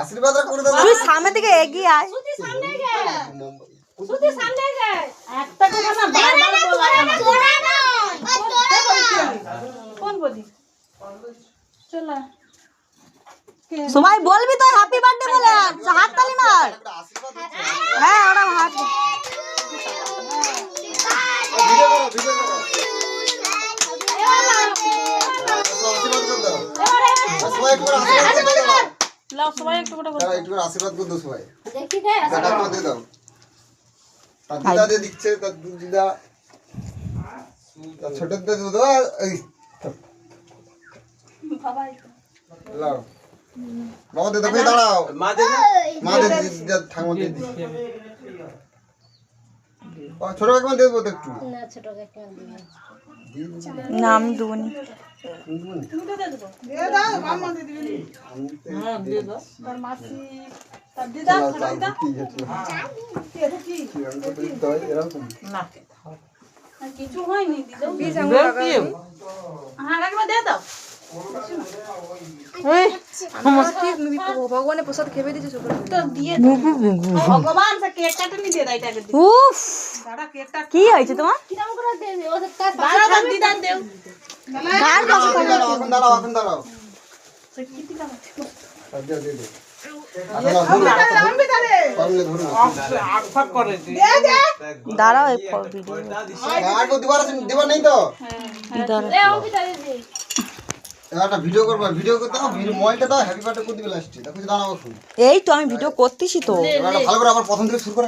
আশীর্বাদ করে দাও। তুই সামনে থেকে এগিয়ে আয়। সুতি সামনে গে সুতি সামনে গে একটা কথা না বারবার বলা না কোন বলি চল সবাই বলবি তো হ্যাপি বার্থডে বলে হাত তালি মার। হ্যাঁ ওরা হাত ভিডিও করো ভিডিও করো। আশীর্বাদ করে দাও। সবাই একটু আশীর্বাদ করে দাও। লাও সবাই একটু করে তারা একটু আশীর্বাদ করে দাও সবাই। দেখি রে টাকা দিয়ে দাও। তার দিদা দিয়ে দিচ্ছে তার দিদা তার ছোট দিদা দিয়ে দাও। এই বাবা লাও বাবা দিদা ভাই দাঁড়াও। মা দিয়ে দিদা ঠাকুমা দিয়ে দিচ্ছে। ছোট কাকিমা দিয়ে দেবো তো একটু। না ছোট কাকিমা দিবে নাম দুনি তুমি তো দেব দিয়ে দাও মাম্মা দিয়ে দিবি হ্যাঁ দিয়ে দাও তোর মাসি তোর দিদা ছোট দিদা এটা কি না কিছু হয়নি দিদাও বীজ আঙুর লাগাই হ্যাঁ কাকিমা দিয়ে দাও ভগবানের প্রসাদ খেয়ে দিয়েছে ছোট তো দিয়ে ভগবান সে কেক কাটনি দিয়ে দাও এটাকে উফ দাদা কেকটা কি হয়েছে তোমার? কিরম করে দেবে ও তো তার দাঁড়াও দিদা দেও গার কাছে এখন দাঁড়াও এখন দাঁড়াও। দিয়ে দে আমি তারে পারলে ধরুন। দে দে দাঁড়াও এই ভিডিও আর কো দিবার আছে দিবার নেই তো। রে ও কি তারে দে একটা ভিডিও করবা ভিডিও করতে দাও ভিডিও মোবাইলটা দাও হ্যাপি বার্থডে করে দিবে লাস্টে। দেখো দাঁড়াও শুন। এই তো আমি ভিডিও করতেছি তো। এবার ভালো করে আবার প্রথম থেকে শুরু করে